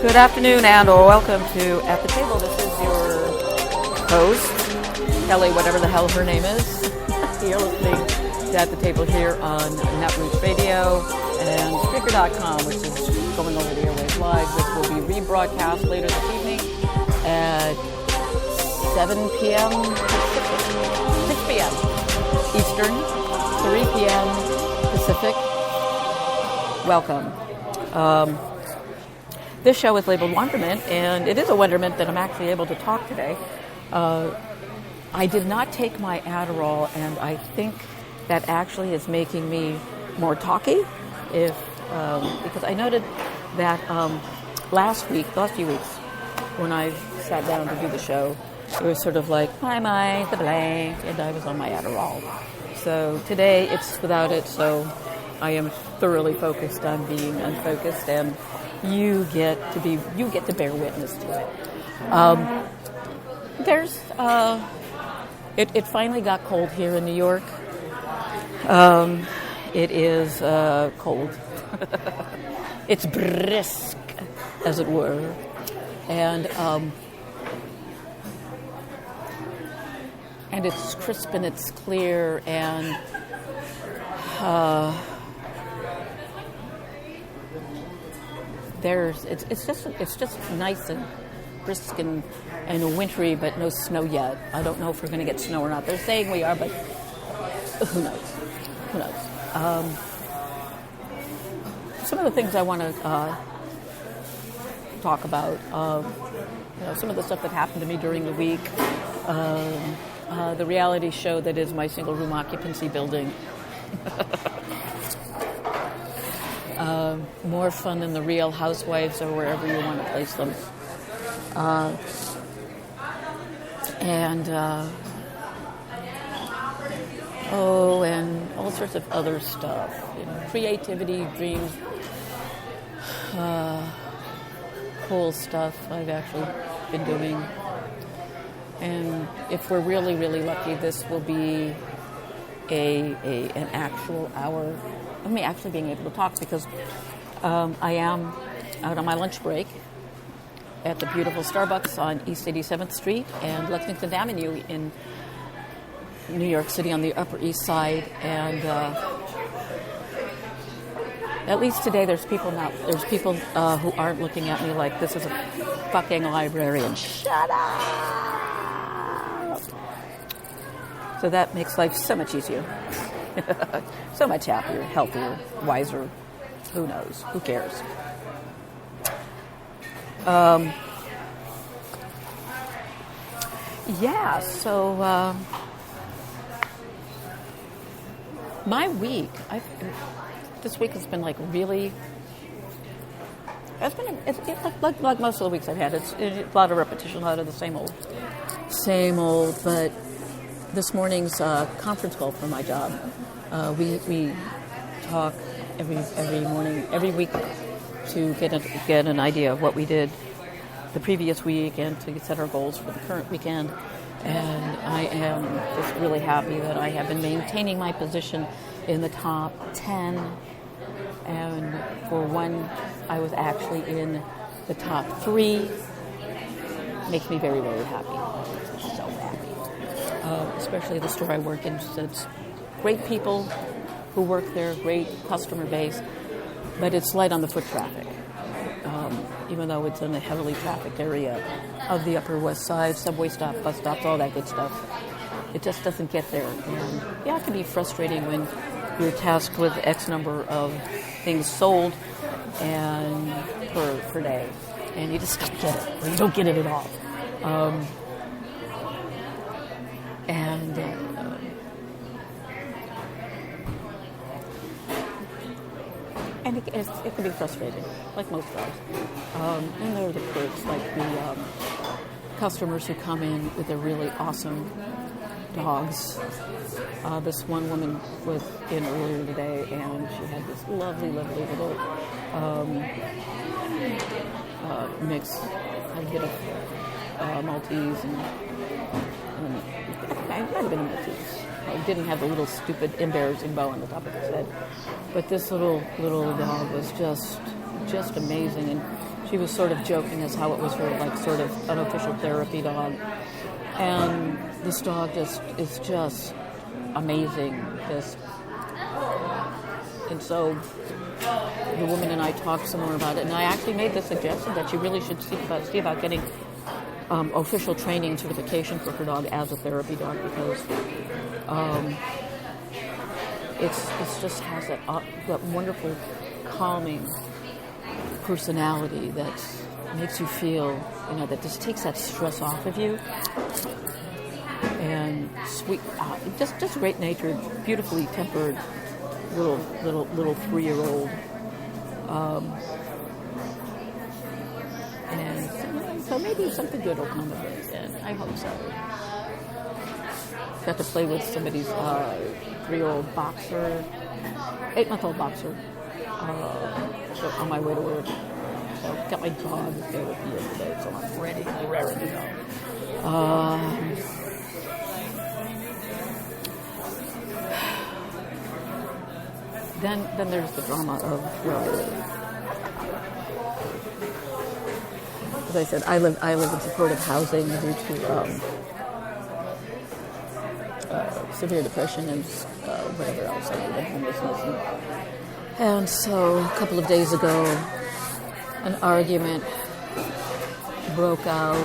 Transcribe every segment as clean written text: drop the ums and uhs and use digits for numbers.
Good afternoon and welcome to At the Table. This is your host, Kelly, whatever the hell her name is. You're listening to At the Table here on Netroots Radio and Spreaker.com, which is going over the airwaves live. This will be rebroadcast later this evening at 7 p.m. Pacific, 6 p.m. Eastern, 3 p.m. Pacific. Welcome. This show is labeled Wonderment, and it is a wonderment that I'm actually able to talk today. I did not take my Adderall, and I think that actually is making me more talky. Because I noted that last few weeks, when I sat down to do the show, it was sort of like, my mind, the blank, and I was on my Adderall. So today it's without it, so I am thoroughly focused on being unfocused, and you get to bear witness to it. It finally got cold here in New York. It is cold. It's brisk, as it were, and it's crisp and it's clear, and it's just nice and brisk and wintry, but no snow yet. I don't know if we're going to get snow or not. They're saying we are, but who knows? Who knows? Some of the things I want to talk about, some of the stuff that happened to me during the week, the reality show that is my single-room occupancy building. More fun than the Real Housewives or wherever you want to place them. And all sorts of other stuff. Creativity, dreams, cool stuff I've actually been doing. And if we're really, really lucky, this will be an actual hour of me actually being able to talk, because I am out on my lunch break at the beautiful Starbucks on East 87th Street and Lexington Avenue in New York City on the Upper East Side. And at least today there's people who aren't looking at me like this is a fucking librarian. Shut up! So that makes life so much easier. So much happier, healthier, wiser. Who knows? Who cares? So my week, this week has been like really, it's like most of the weeks I've had. It's a lot of repetition, a lot of the same old, but this morning's conference call for my job, we talk every morning, every week, to get an idea of what we did the previous week and to set our goals for the current weekend. And I am just really happy that I have been maintaining my position in the top 10. And for one, I was actually in the top 3. Makes me very, very happy. So happy. Especially the store I work in. It's great people who work there, great customer base, but it's light on the foot traffic. Even though it's in a heavily trafficked area of the Upper West Side, subway stop, bus stops, all that good stuff. It just doesn't get there. And it can be frustrating when you're tasked with X number of things sold and per day, and you just don't get it, or you don't get it at all. And it can be frustrating, like most jobs. And there are the perks, like the customers who come in with their really awesome dogs. This one woman was in earlier today, and she had this lovely, lovely little mix. I get a Maltese, and I might have been a Maltese. I didn't have the little stupid embarrassing bow on the top of his head. But this little dog was just amazing, and she was sort of joking as how it was her like sort of unofficial therapy dog, and this dog is just amazing. And so the woman and I talked some more about it, and I actually made the suggestion that she really should see about getting official training and certification for her dog as a therapy dog, because it's just has that wonderful calming personality that makes you feel, that just takes that stress off of you. And sweet, just great-natured, beautifully tempered little 3-year-old. And so maybe something good will come of it, and I hope so. Got to play with somebody's 3-year-old boxer, 8-month-old boxer, on my way to work. So got my dog there with me yesterday, so I'm ready to go. Then there's the drama of, as I said, I live in supportive housing due to severe depression and whatever else, homelessness. And so a couple of days ago, an argument broke out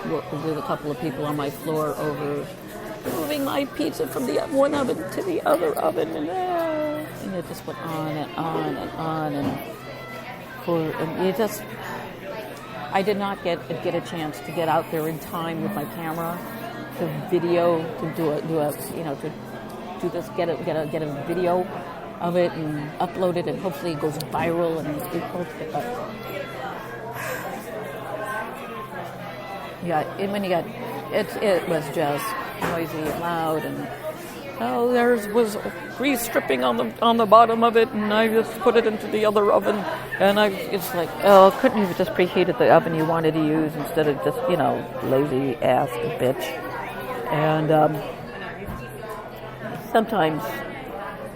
with a couple of people on my floor over moving my pizza from the one oven to the other oven, and it just went on and on and on, and I did not get a chance to get out there in time with my camera to video, get a video of it and upload it, and hopefully it goes viral and it was just noisy and loud, and there was grease dripping on the bottom of it, and I just put it into the other oven, and it's like, couldn't you have just preheated the oven you wanted to use instead of just lazy ass bitch? And sometimes,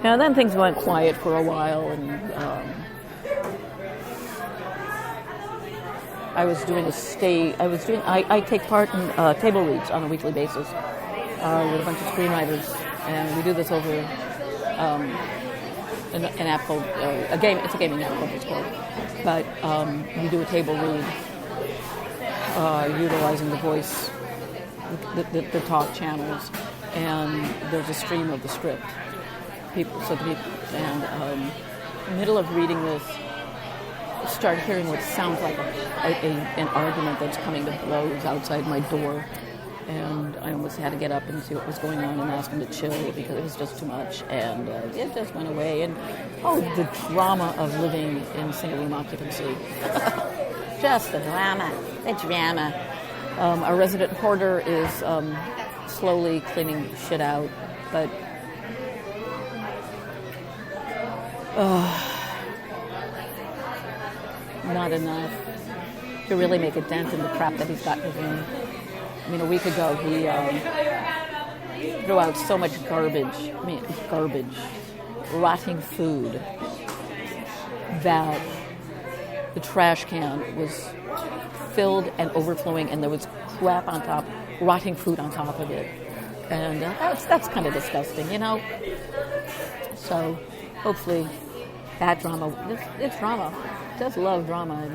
then things went quiet for a while, and I take part in table reads on a weekly basis with a bunch of screenwriters, and we do this over an app called it's a gaming app called Discord. But we do a table read utilizing the voice, the talk channels, and there's a stream of the script. In the middle of reading this, start hearing what sounds like an argument that's coming to blows outside my door, and I almost had to get up and see what was going on and ask him to chill because it was just too much, and it just went away. And the drama of living in single-room occupancy. Just the drama. Our resident hoarder is slowly cleaning shit out, but not enough to really make a dent in the crap that he's got in his room. I mean, a week ago he threw out so much garbage, rotting food, that the trash can was filled and overflowing, and there was crap on top, rotting food on top of it, and that's kind of disgusting, So hopefully that drama, it's drama. It does love drama,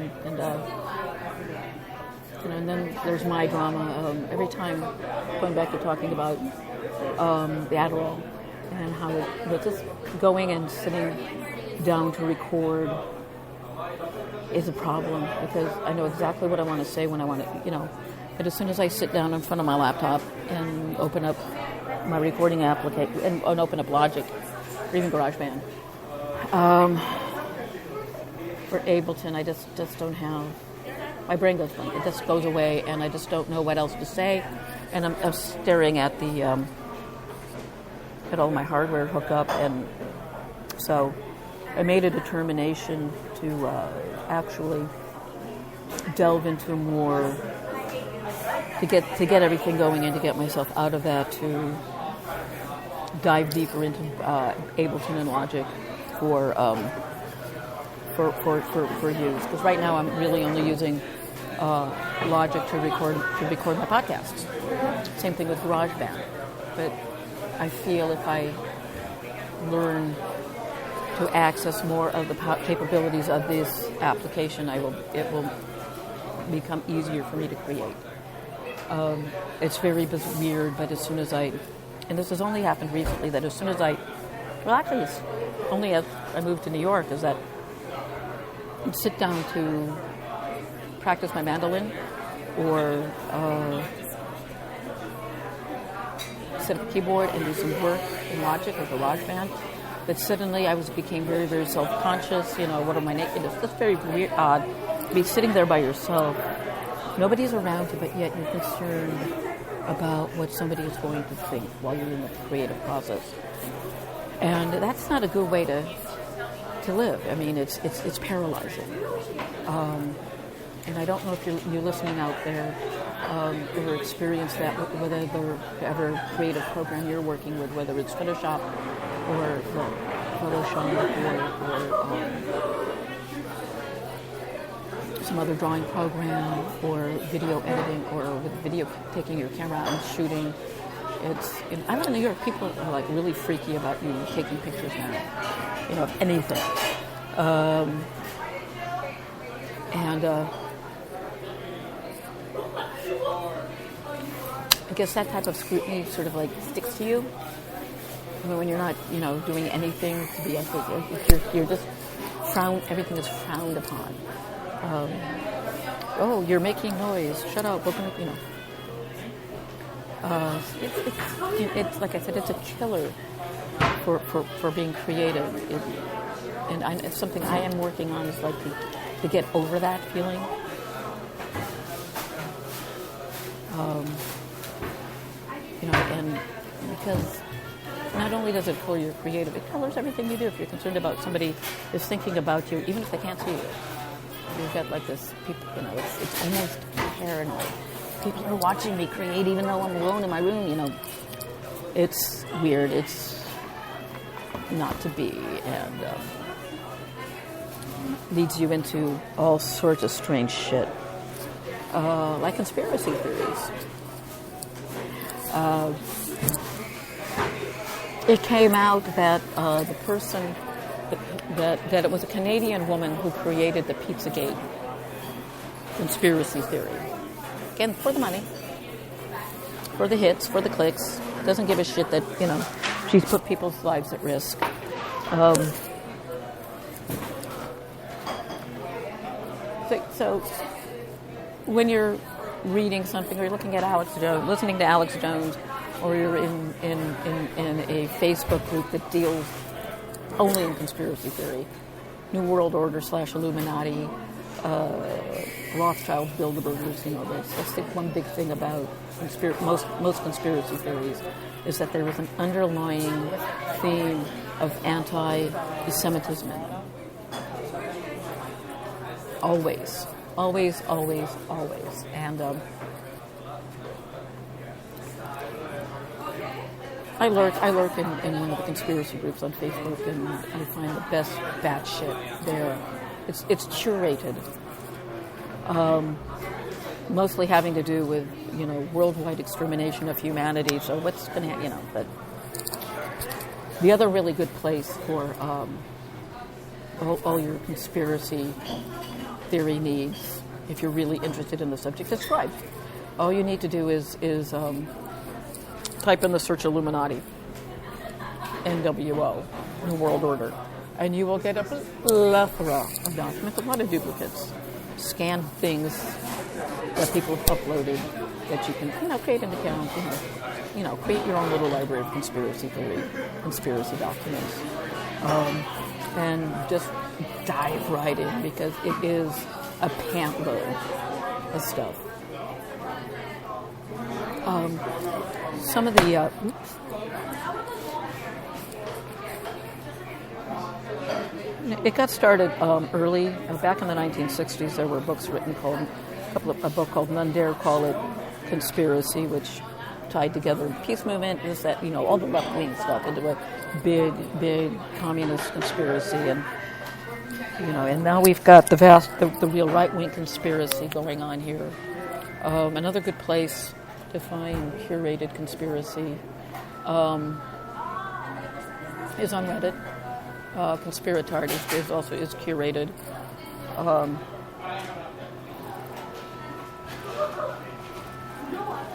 and then there's my drama. Every time, going back to talking about the Adderall and how just going and sitting down to record is a problem, because I know exactly what I want to say when I want to, But as soon as I sit down in front of my laptop and open up my recording application and open up Logic or even GarageBand, for Ableton, I just don't have. My brain goes blank. It just goes away, and I just don't know what else to say. And I'm staring at at all my hardware hookup, and so I made a determination to actually delve into more, to get everything going and to get myself out of that, to dive deeper into Ableton and Logic for for use. Because right now I'm really only using Logic to record my podcasts. Same thing with GarageBand. But I feel if I learn to access more of the capabilities of this application, it will become easier for me to create. It's very weird, but as soon as and this has only happened recently, that as soon as actually it's only as I moved to New York, is that I'd sit down to practice my mandolin or sit at the keyboard and do some work in Logic or GarageBand, that suddenly I became very, very self-conscious. What am I naked? It's very weird, odd to be sitting there by yourself. Nobody's around you, but yet you're concerned about what somebody is going to think while you're in the creative process. And that's not a good way to live. I mean, it's paralyzing. And I don't know if you're listening out there or experienced that with whatever creative program you're working with, whether it's Photoshop or Photoshop or some other drawing program or video editing or with video, taking your camera out and shooting. I live in New York. People are like really freaky about you taking pictures now, of anything. I guess that type of scrutiny sort of like sticks to you. I mean, when you're not, doing anything to be ethical, you're just everything is frowned upon. You're making noise. Shut up. We're gonna, it's like I said, it's a killer for being creative. It's something I am working on, is like to get over that feeling. And because not only does it color your creative, it colors everything you do. If you're concerned about somebody is thinking about you, even if they can't see you, you've got like this. People, it's almost paranoid. People are watching me create, even though I'm alone in my room. It's weird. It's not to be, and leads you into all sorts of strange shit, like conspiracy theories. It came out that the person that it was a Canadian woman who created the Pizzagate conspiracy theory. Again, for the money, for the hits, for the clicks. Doesn't give a shit that she's put people's lives at risk. So when you're reading something, or you're looking at Alex Jones, listening to Alex Jones, or you're in a Facebook group that deals only in conspiracy theory, New World Order / Illuminati, Rothschild, Bilderbergers, that's the one big thing about most conspiracy theories, is that there is an underlying theme of anti-Semitism in them. Always. And I lurk in one of the conspiracy groups on Facebook, and I find the best batch shit there. It's curated, mostly having to do with worldwide extermination of humanity. So what's going to but the other really good place for all your conspiracy theory needs, if you're really interested in the subject, is Scribe. All you need to do is type in the search Illuminati, NWO, New World Order, and you will get a plethora of documents, a lot of duplicates, scanned things that people have uploaded that you can, create an account, create your own little library of conspiracy theory, conspiracy documents, and just dive right in, because it is a pant load of stuff. Some of the it got started early, back in the 1960s. There were books written a book called None Dare Call It Conspiracy, which tied together the peace movement, is that all the left-wing stuff into a big communist conspiracy. And And now we've got the real right-wing conspiracy going on here. Another good place to find curated conspiracy is on Reddit. Conspiratard is curated.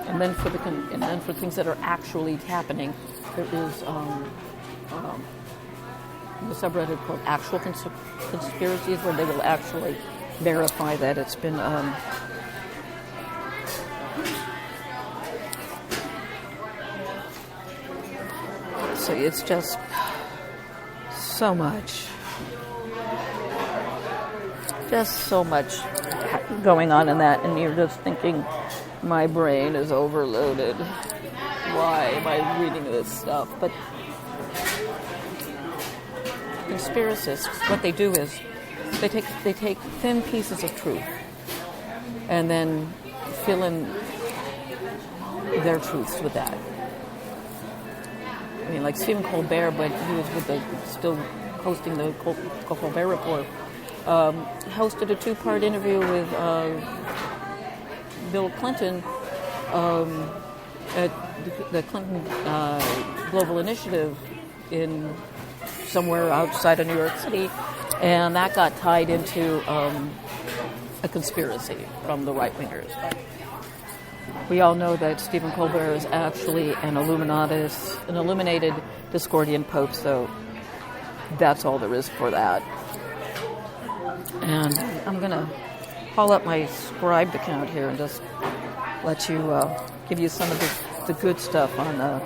And then for things that are actually happening, there is the subreddit called Actual Conspiracies, where they will actually verify that it's been so it's just so much going on in that, and you're just thinking, my brain is overloaded. Why am I reading this stuff? But conspiracists, what they do is they take thin pieces of truth and then fill in their truths with that. I mean, like Stephen Colbert, but he was still hosting the Colbert Report, hosted a 2-part interview with Bill Clinton at the Clinton Global Initiative in somewhere outside of New York City, and that got tied into a conspiracy from the right-wingers. We all know that Stephen Colbert is actually an illuminated Discordian Pope, so that's all there is for that. And I'm going to haul up my Scribed account here and just let you give you some of the good stuff on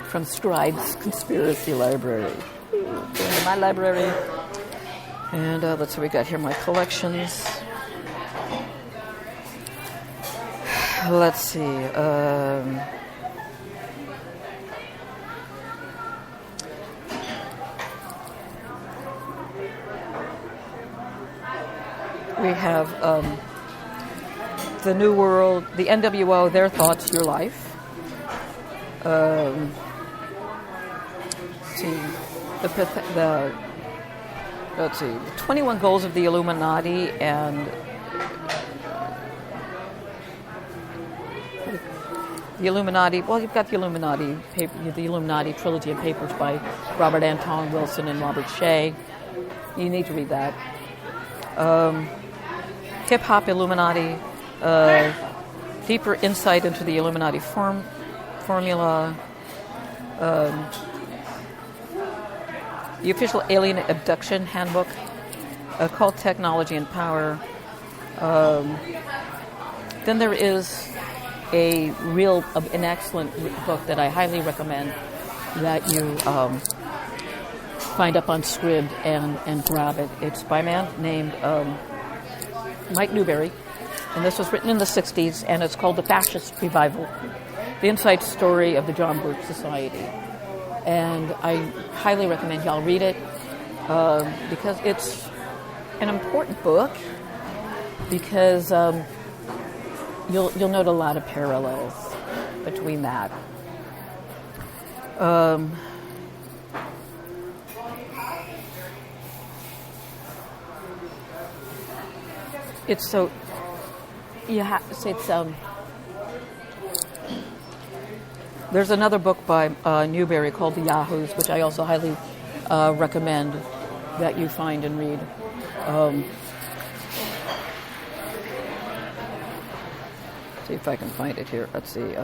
from Scribe's Conspiracy Library. Going to my library. And let's see what we got here, my collections. Let's see. We have The New World, the NWO, Their Thoughts, Your Life. Let's see, 21 Goals of the Illuminati and the Illuminati. Well, you've got the Illuminati trilogy of papers by Robert Anton Wilson and Robert Shea. You need to read that. Hip Hop Illuminati, deeper insight into the Illuminati formula. The official Alien Abduction Handbook, Occult Technology and Power. Then there is an excellent book that I highly recommend that you find up on Scribd and grab it. It's by a man named Mike Newberry, and this was written in the 60s, and it's called The Fascist Revival, the inside story of the John Birch Society. And I highly recommend y'all read it because it's an important book, because you'll note a lot of parallels between that. There's another book by Newberry called The Yahoos, which I also highly recommend that you find and read. See if I can find it here. Let's see.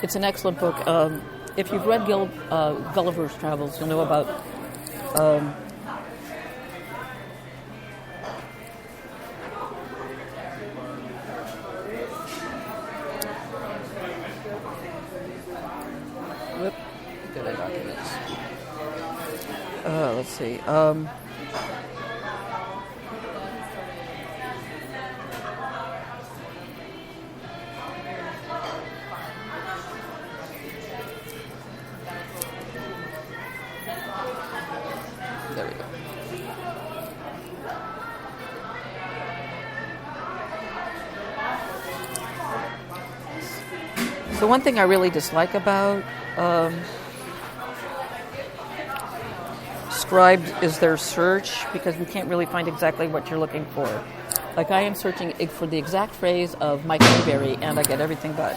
It's an excellent book. If you've read Gulliver's Travels, you'll know about documents. Let's see. There we go. So one thing I really dislike about Scribd is their search, because you can't really find exactly what you're looking for. Like I am searching for the exact phrase of Mike Newberry, and I get everything but.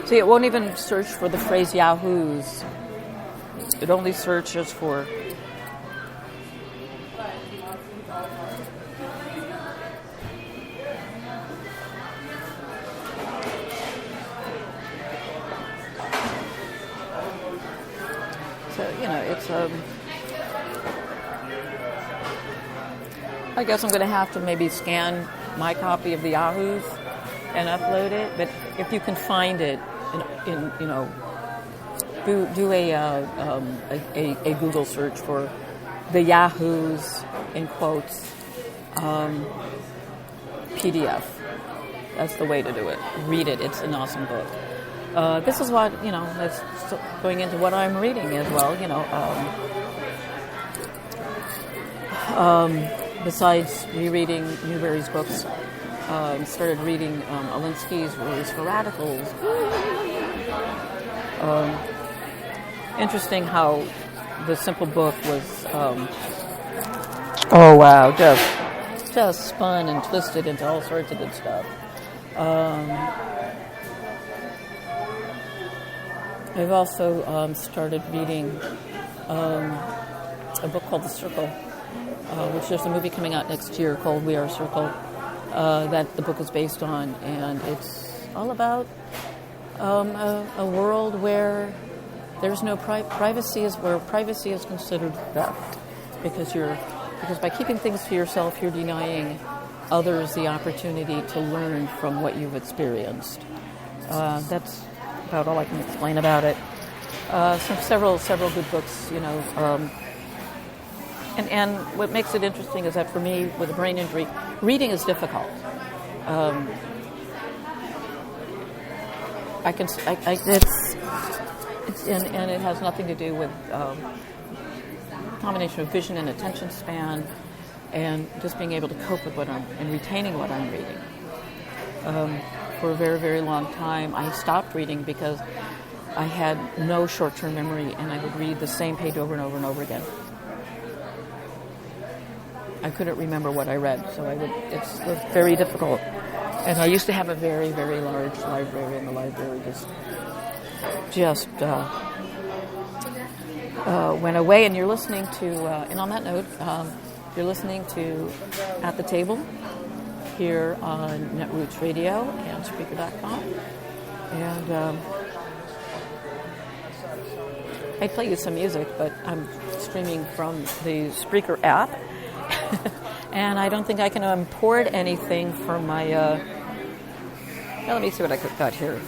See, it won't even search for the phrase Yahoos. It only searches for... So, it's... I guess I'm going to have to maybe scan my copy of the Yahoos and upload it. But if you can find it, do a Google search for the Yahoos in quotes PDF. That's the way to do it. Read it. It's an awesome book. This is what that's going into what I'm reading as well. Besides rereading Newberry's books. Started reading Alinsky's Rules for Radicals. Interesting how the simple book was, just spun and twisted into all sorts of good stuff. I've also started reading a book called The Circle, which there's a movie coming out next year called We Are Circle. That the book is based on, and it's all about a world where there's no privacy, where privacy is considered theft, because by keeping things to yourself, you're denying others the opportunity to learn from what you've experienced. That's about all I can explain about it. Several good books, And what makes it interesting is that for me, with a brain injury, reading is difficult. And it has nothing to do with combination of vision and attention span, and just being able to cope with and retaining what I'm reading. For a very, very long time, I stopped reading because I had no short-term memory, and I would read the same page over and over and over again. I couldn't remember what I read, so it was very difficult. And I used to have a very, very large library, and the library just went away. And you're listening to, and on that note, you're listening to At the Table here on Netroots Radio and Spreaker.com. And I play you some music, but I'm streaming from the Spreaker app. And I don't think I can import anything from my... let me see what I got here.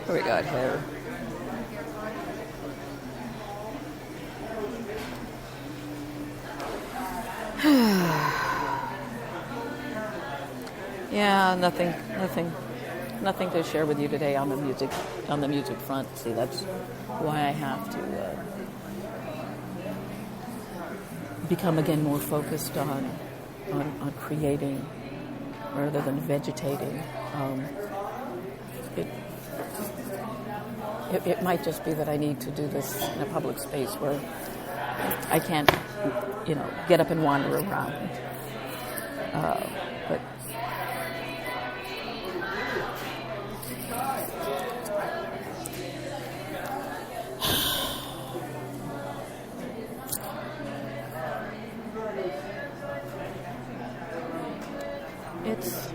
What do we got here? Yeah, nothing to share with you today on the music front. See, that's why I have to become again more focused on creating rather than vegetating. It might just be that I need to do this in a public space where I can't, get up and wander around. But it's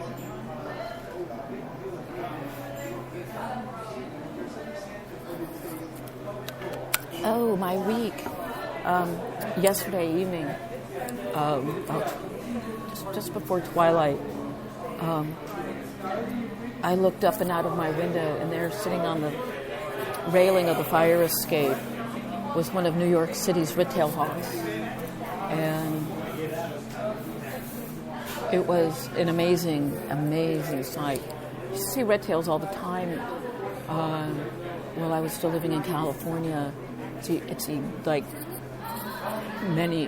my week. Yesterday evening, just before twilight, I looked up and out of my window, and there, sitting on the railing of the fire escape, was one of New York City's red-tailed hawks. And it was an amazing, amazing sight. I used to see red-tails all the time while I was still living in California. I'd see like many,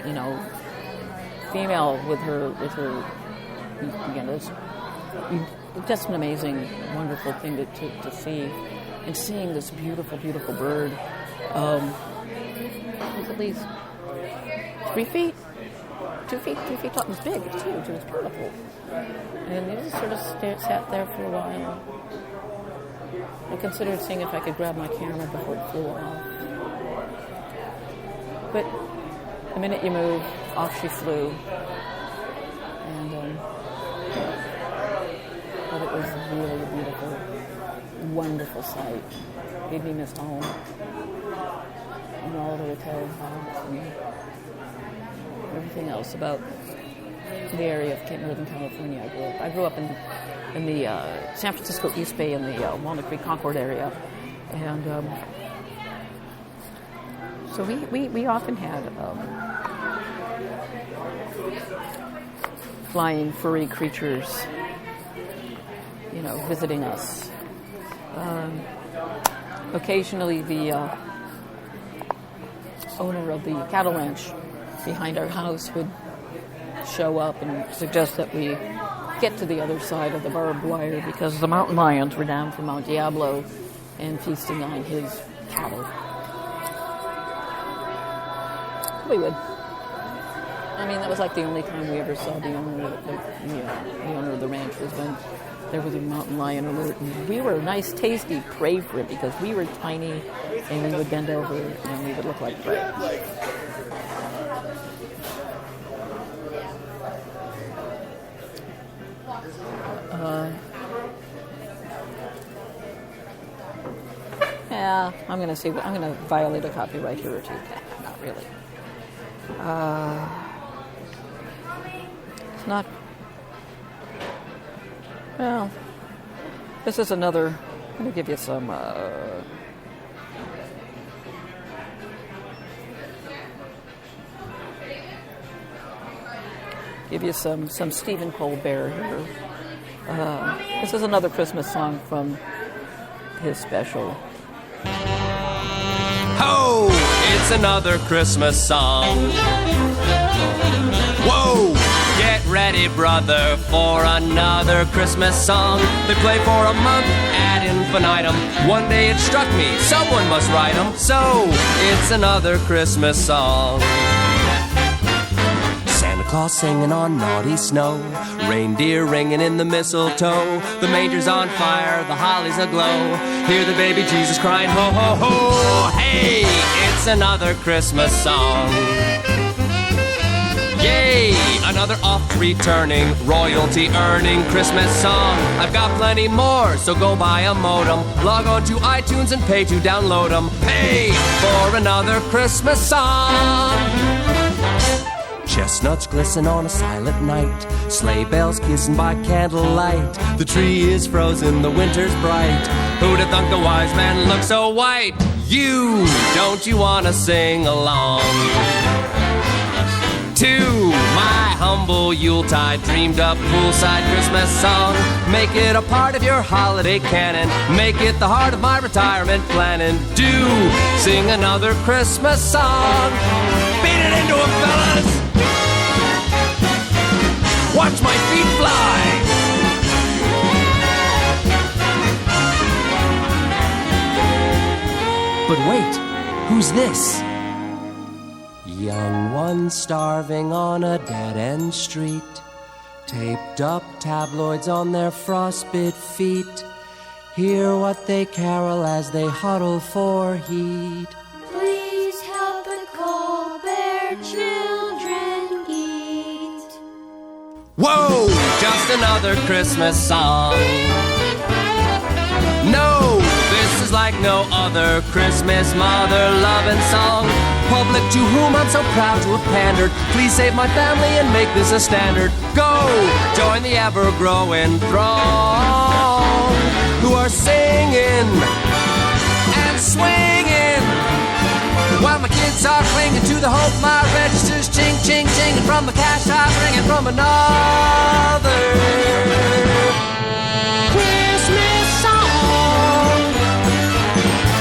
female with her, again, it's just an amazing, wonderful thing to see. And seeing this beautiful, beautiful bird, it was at least 3 feet, 2 feet tall. It was big, it was huge, it was beautiful. And it just sort of sat there for a while. I considered seeing if I could grab my camera before it flew off. But the minute you move, off she flew. And but it was really a beautiful, wonderful sight. Made me miss home. And all the red-tailed hawks and everything else about the area of Northern California I grew up in the San Francisco East Bay in the Walnut Creek Concord area. And so we often had flying furry creatures, visiting us. Occasionally the owner of the cattle ranch behind our house would show up and suggest that we get to the other side of the barbed wire because the mountain lions were down from Mount Diablo and feasting on his cattle. We would. I mean, that was like the only time we ever saw the owner of the ranch was when there was a mountain lion alert. And we were a nice, tasty prey for it because we were tiny and we would bend over and we would look like prey. Yeah, I'm going to violate a copyright here or two. Not really. It's not. Well, this is another. I'm going to give you some. Some Stephen Colbert here. This is another Christmas song from his special. Ho! It's another Christmas song. Whoa! Get ready, brother, for another Christmas song. They play for a month ad infinitum. One day it struck me, someone must write 'em. So, it's another Christmas song. Santa Claus singing on naughty snow, reindeer ringing in the mistletoe, the manger's on fire, the holly's aglow, hear the baby Jesus crying ho ho ho. Hey, it's another Christmas song. Yay, another oft-returning, royalty-earning Christmas song. I've got plenty more, so go buy a modem, log on to iTunes and pay to download them. Pay for another Christmas song. Chestnuts glisten on a silent night, sleigh bells kissing by candlelight. The tree is frozen, the winter's bright. Who'd have thunk the wise man looked so white? Don't you wanna sing along to my humble Yuletide dreamed up poolside Christmas song? Make it a part of your holiday canon, make it the heart of my retirement planning. Do sing another Christmas song. Beat it into 'em, fellas. Watch my feet fly. But wait, who's this? Young ones starving on a dead-end street, taped up tabloids on their frostbit feet. Hear what they carol as they huddle for heat. Please help the Colbert children eat. Whoa, just another Christmas song. No, this is like no other Christmas mother loving song. Public to whom I'm so proud to have pandered, please save my family and make this a standard. Go! Join the ever-growing throng who are singing and swinging while my kids are clinging to the hope my register's ching, ching, chinging from the cash I'm ringing from another Christmas song.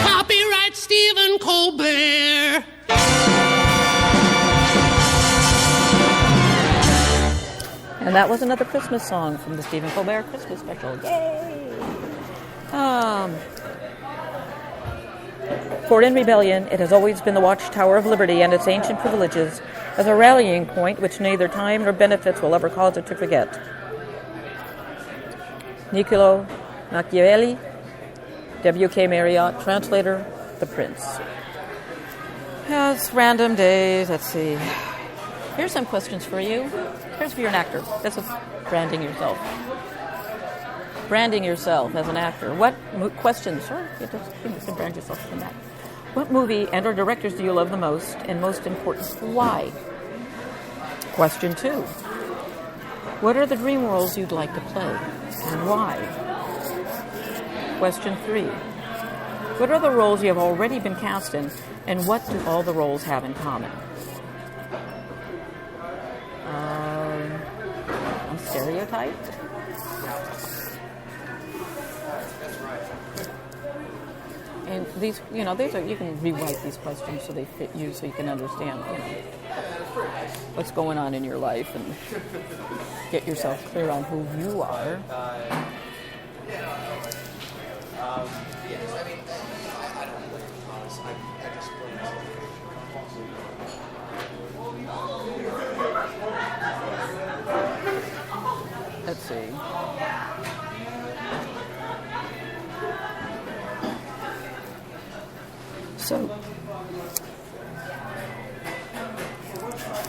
Copyright Stephen Colbert. And that was another Christmas song from the Stephen Colbert Christmas special. Yay! For in rebellion, it has always been the watchtower of liberty and its ancient privileges as a rallying point which neither time nor benefits will ever cause it to forget. Niccolo Machiavelli, W.K. Marriott, translator, The Prince. Yes, random days, let's see. Here's some questions for you. Here's if you're an actor. This is branding yourself. Branding yourself as an actor. What questions? Sure, you can brand yourself from that. What movie and or directors do you love the most, and most important, why? Question 2. What are the dream roles you'd like to play, and why? Question 3. What are the roles you have already been cast in, and what do all the roles have in common? I'm stereotyped? And these, these are, you can rewrite these questions so they fit you, so you can understand, what's going on in your life and get yourself clear on who you are. Let's see. So,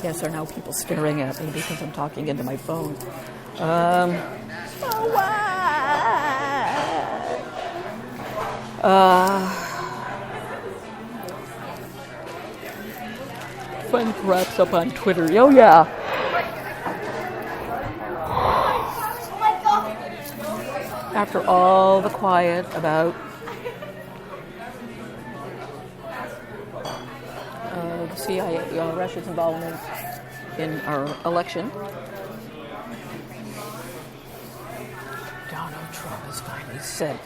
yes, there are now people staring at me because I'm talking into my phone. Fun crops up on Twitter. Oh, yeah. After all the quiet about the CIA, Russia's involvement in our election, Donald Trump has finally said,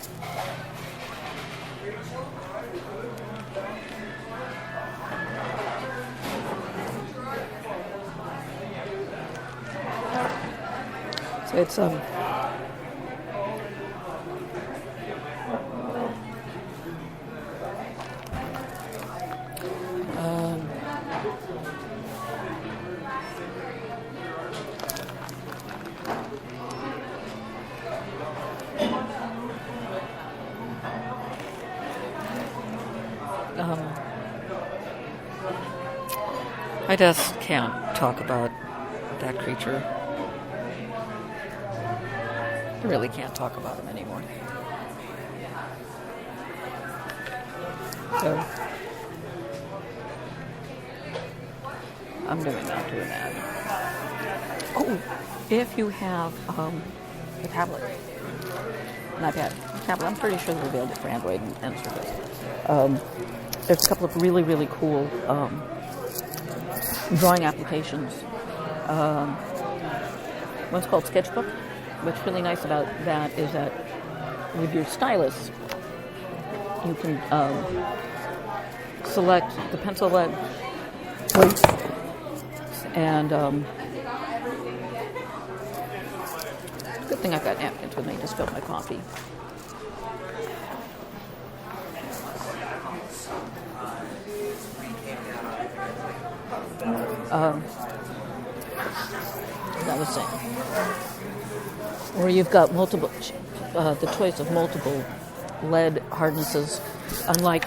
so it's I just can't talk about that creature. I really can't talk about him anymore. So, I'm not doing that. Oh, if you have a tablet, an iPad, tablet, I'm pretty sure they'll be able to for Android and Surface. There's a couple of really, really cool drawing applications. One's called Sketchbook. What's really nice about that is that with your stylus, you can select the pencil lead weight and good thing I've got napkins with me to spill my coffee. That was saying, where you've got multiple, the choice of multiple lead hardnesses, unlike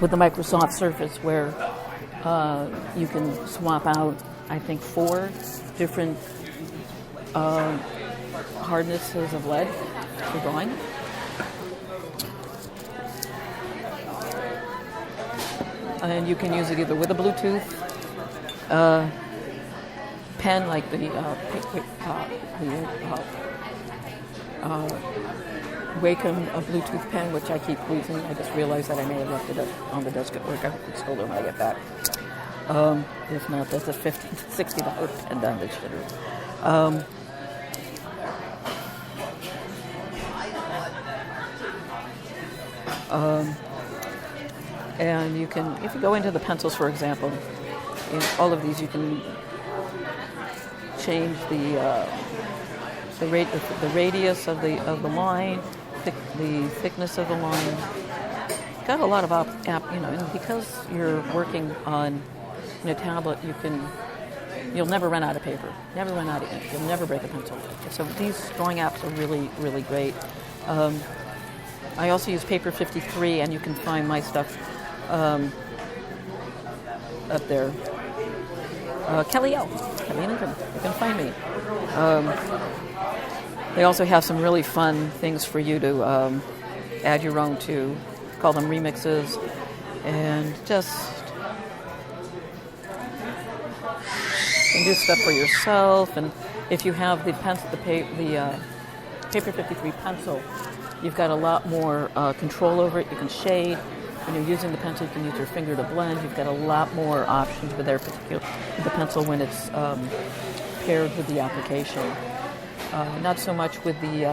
with the Microsoft Surface, where you can swap out, I think, 4 different hardnesses of lead for drawing. And you can use it either with a Bluetooth pen, like the Wacom Bluetooth pen, which I keep losing. I just realized that I may have left it on the desk at work. I can still do when I get back. If not, that's a $50 to $60 pen down the shitter. And you can, if you go into the pencils, for example, in all of these, you can change the radius of the line, the thickness of the line. Got a lot of and because you're working on a tablet, you'll never run out of paper, never run out of ink, you'll never break a pencil. So these drawing apps are really, really great. I also use Paper 53, and you can find my stuff up there. Kelly L. Kelly and Ingram. You can find me. They also have some really fun things for you to add your own to. Call them remixes, and just you can do stuff for yourself. And if you have the Paper 53 pencil, you've got a lot more control over it. You can shade. When you're using the pencil, you can use your finger to blend. You've got a lot more options with the pencil when it's paired with the application. Not so much with the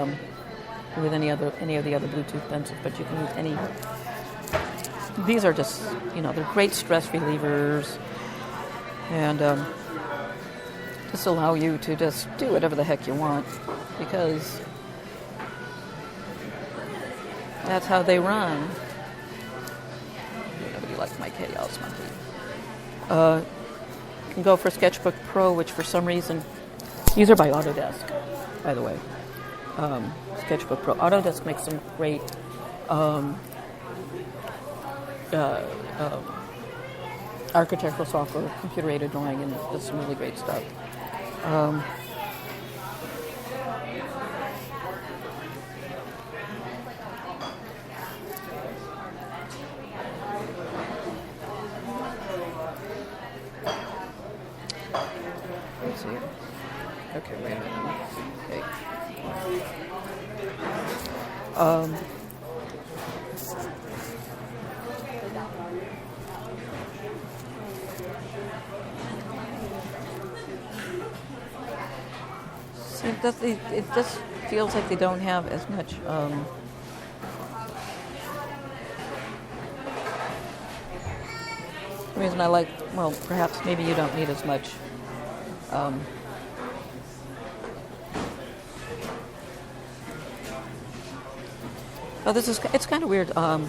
with any of the other Bluetooth pencils, but you can use any. These are just they're great stress relievers, and just allow you to just do whatever the heck you want, because that's how they run. Nobody likes my chaos monkey. You can go for Sketchbook Pro, which for some reason, these are by Autodesk, by the way. Sketchbook Pro. Autodesk makes some great architectural software, computer-aided drawing, and does some really great stuff. Let's see. Okay, wait a minute. Okay. It just feels like they don't have as much the reason I like, well, perhaps maybe you don't need as much it's kind of weird. The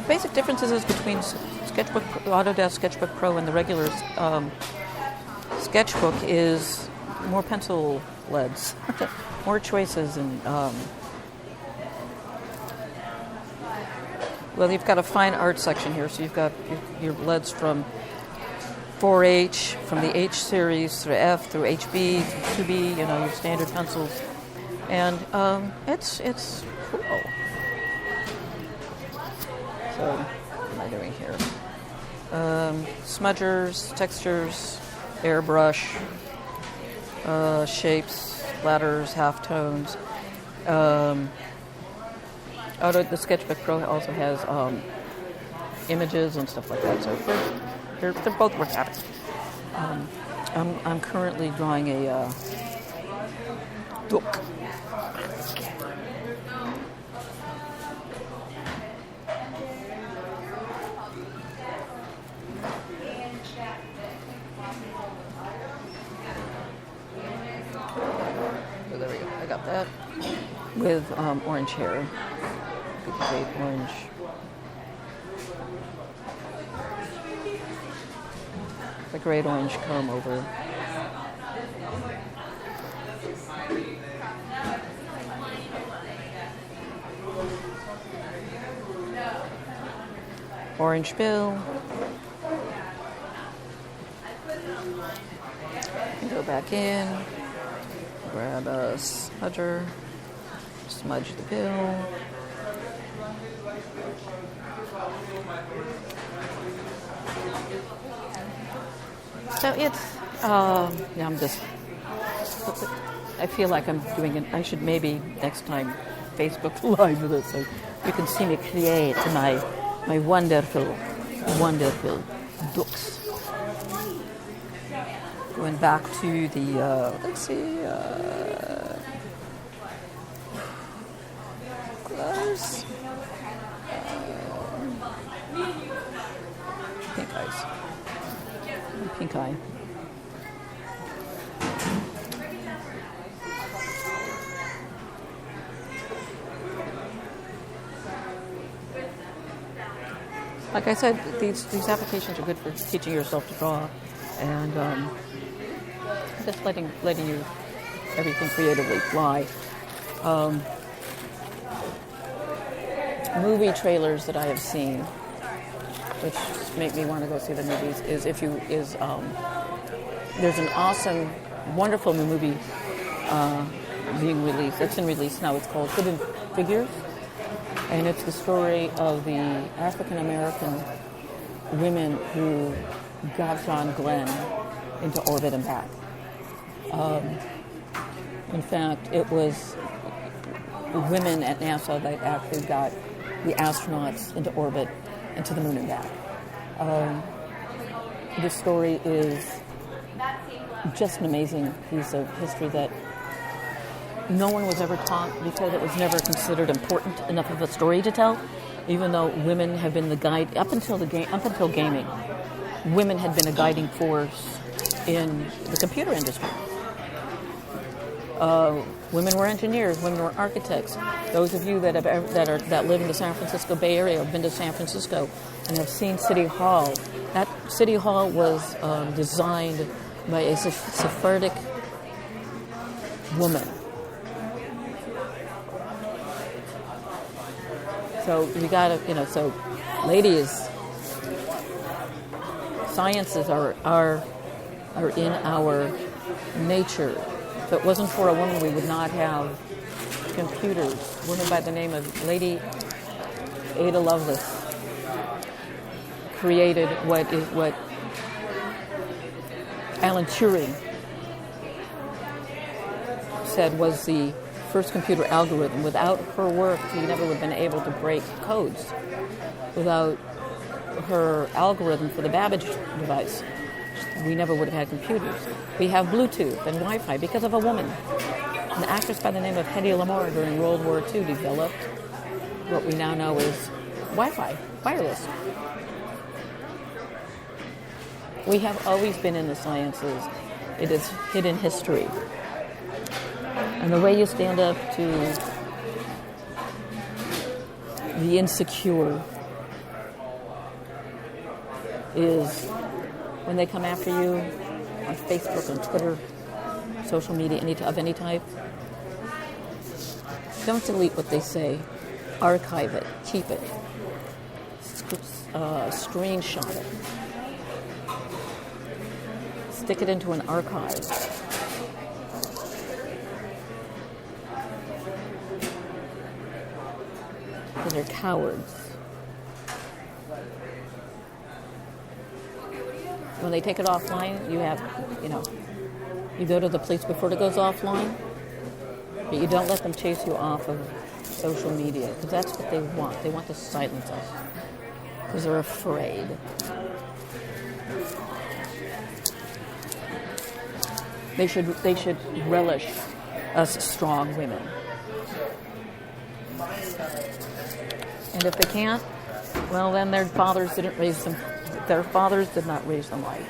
basic differences is between Autodesk Sketchbook Pro and the regular Sketchbook is more pencil leads, more choices, and well, you've got a fine art section here, so you've got your leads from 4H, from the H series through F, through HB, through 2B, your standard pencils, and it's cool. So, what am I doing here? Smudgers, textures, airbrush, shapes, ladders, halftones. The Sketchbook Pro also has images and stuff like that. So they're both worth having. I'm currently drawing a duck. So there we go. I got that with orange hair. Great orange. The great orange comb over. Orange bill. back in, grab a smudger, smudge the pill. So it's, yeah, I feel like I'm doing it. I should maybe next time Facebook Live with it so you can see me create my wonderful books. Going back to the, let's see, close. Pink eyes. Pink eye. Like I said, these applications are good for teaching yourself to draw, and just letting you everything creatively fly. Movie trailers that I have seen, which make me want to go see the movies, there's an awesome, wonderful new movie being released. It's in release now. It's called Hidden Figures. And it's the story of the African-American women who got John Glenn into orbit and back. In fact, it was women at NASA that actually got the astronauts into orbit and to the moon and back. This story is just an amazing piece of history that no one was ever taught because it was never considered important enough of a story to tell, even though women have been the guide up until gaming. Women had been a guiding force in the computer industry. Women were engineers, women were architects. Those of you that live in the San Francisco Bay Area have been to San Francisco and have seen City Hall. That City Hall was designed by a Sephardic woman. So we gotta, so ladies, sciences are in our nature. If it wasn't for a woman, we would not have computers. A woman by the name of Lady Ada Lovelace created what Alan Turing said was the first computer algorithm. Without her work, we never would have been able to break codes. Without her algorithm for the Babbage device, we never would have had computers. We have Bluetooth and Wi-Fi because of a woman. An actress by the name of Hedy Lamarr during World War II developed what we now know as Wi-Fi, wireless. We have always been in the sciences. It is hidden history. And the way you stand up to the insecure is when they come after you on Facebook and Twitter, social media of any type. Don't delete what they say. Archive it. Keep it. Screenshot it. Stick it into an archive. Because they're cowards. When they take it offline, you go to the police before it goes offline, but you don't let them chase you off of social media, because that's what they want. They want to silence us, because they're afraid. They should relish us strong women. And if they can't, well, then their fathers didn't raise them. Their fathers did not raise them right.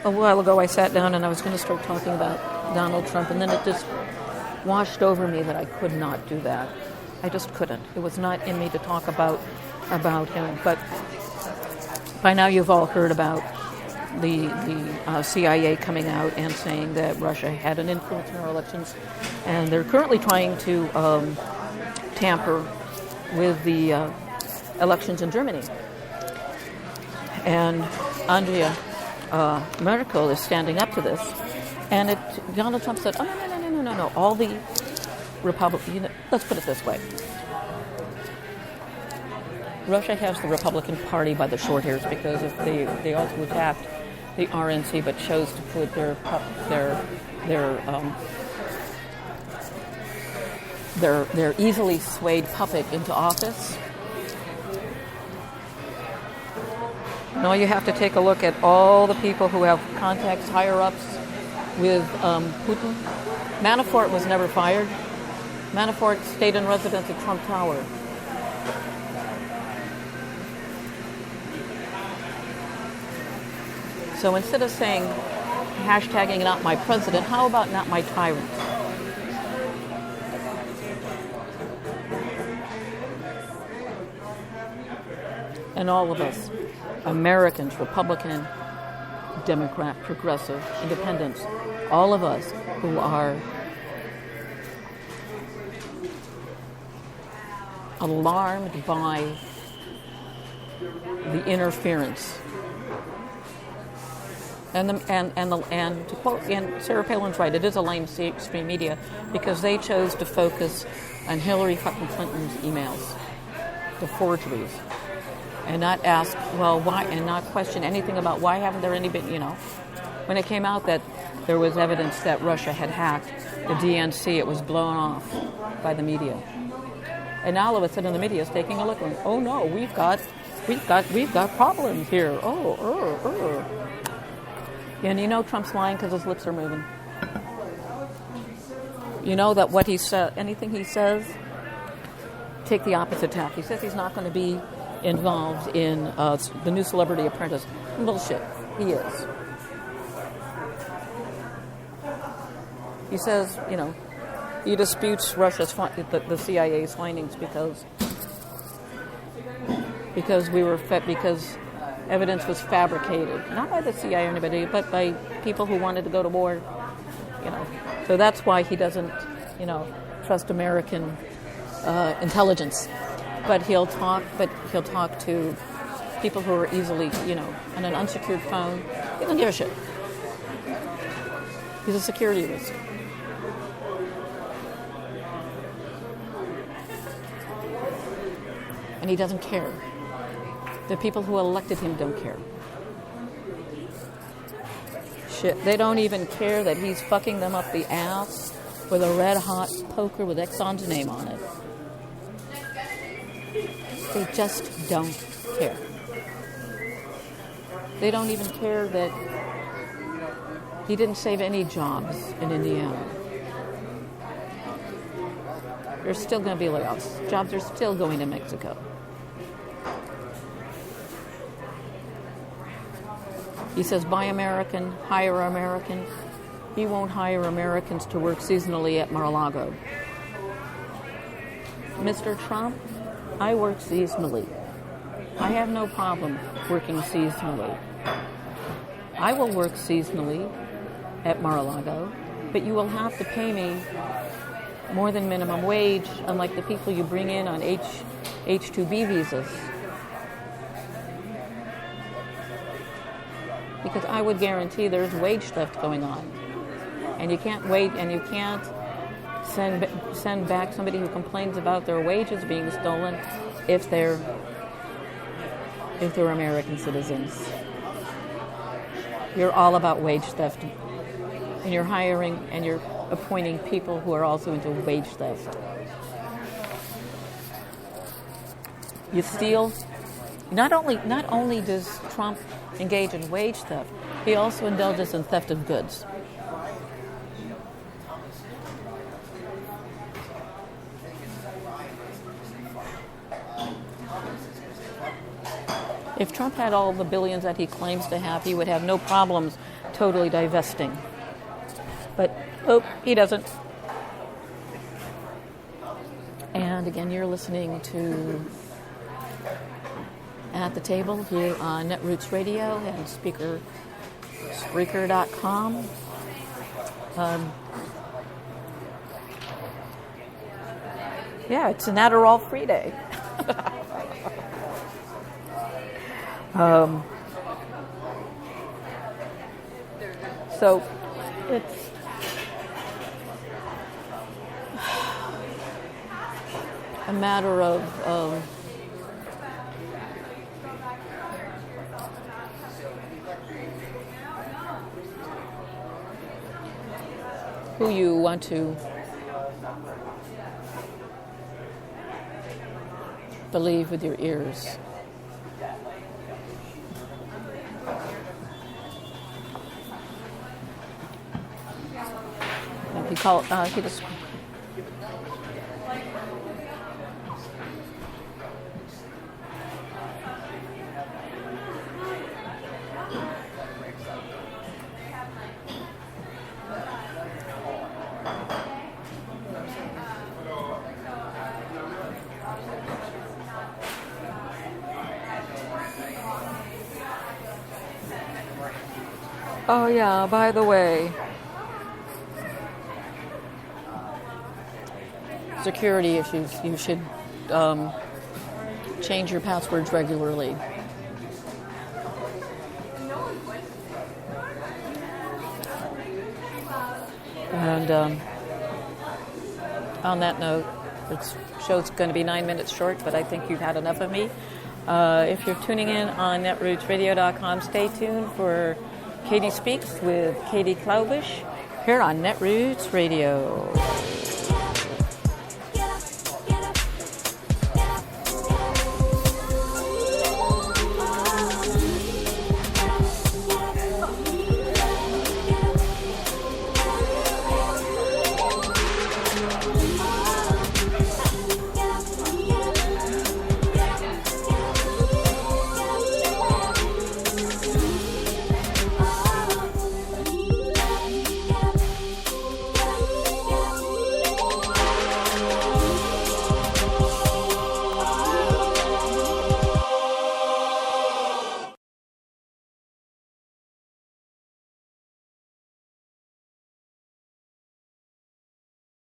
A while ago, I sat down and I was going to start talking about Donald Trump, and then it just washed over me that I could not do that. I just couldn't. It was not in me to talk about him. But by now, you've all heard about the CIA coming out and saying that Russia had an influence in our elections, and they're currently trying to tamper with the elections in Germany. And Andrea Merkel is standing up to this. And Donald Trump said, oh, no. All the Republicans, let's put it this way. Russia has the Republican Party by the short hairs because if they also attacked the RNC, but chose to put their easily swayed puppet into office. Now you have to take a look at all the people who have contacts higher ups with Putin. Manafort was never fired. Manafort stayed in residence at Trump Tower. So instead of saying, hashtagging not my president, how about not my tyrant? And all of us, Americans, Republican, Democrat, Progressive, Independents, all of us who are alarmed by the interference. And to quote, and Sarah Palin's right, it is a lame stream media because they chose to focus on Hillary fucking Clinton's emails, the forgeries, and not ask, well, why, and not question anything about why haven't there any been, when it came out that there was evidence that Russia had hacked the DNC, it was blown off by the media. And now all of a sudden the media is taking a look and, oh no, we've got problems here. And Trump's lying because his lips are moving. You know that what he said, anything he says, take the opposite tack. He says he's not going to be involved in the new Celebrity Apprentice. Bullshit. He is. He says, he disputes Russia's the CIA's findings because evidence was fabricated, not by the CIA or anybody, but by people who wanted to go to war. So that's why he doesn't, trust American intelligence. But he'll talk to people who are easily, on an unsecured phone. He doesn't give a shit. He's a security risk. And he doesn't care. The people who elected him don't care. Shit, they don't even care that he's fucking them up the ass with a red-hot poker with Exxon's name on it. They just don't care. They don't even care that he didn't save any jobs in Indiana. There's still going to be layoffs. Jobs are still going to Mexico. He says, buy American, hire American. He won't hire Americans to work seasonally at Mar-a-Lago. Mr. Trump, I work seasonally. I have no problem working seasonally. I will work seasonally at Mar-a-Lago, but you will have to pay me more than minimum wage, unlike the people you bring in on H-2B visas. Because I would guarantee there's wage theft going on. And you can't wait, and you can't send back somebody who complains about their wages being stolen if they're American citizens. You're all about wage theft. And you're hiring and you're appointing people who are also into wage theft. You steal. Not only does Trump engage in wage theft, he also indulges in theft of goods. If Trump had all the billions that he claims to have, he would have no problems totally divesting. But, he doesn't. And again, you're listening to At the Table here on Netroots Radio and Spreaker.com. It's an Adderall free day. So it's a matter of who you want to believe with your ears. He just. Oh yeah, by the way, security issues. You should change your passwords regularly. And on that note, this show's going to be 9 minutes short, but I think you've had enough of me. If you're tuning in on netrootsradio.com, stay tuned for Katie Speaks with Katie Klaubish here on Netroots Radio.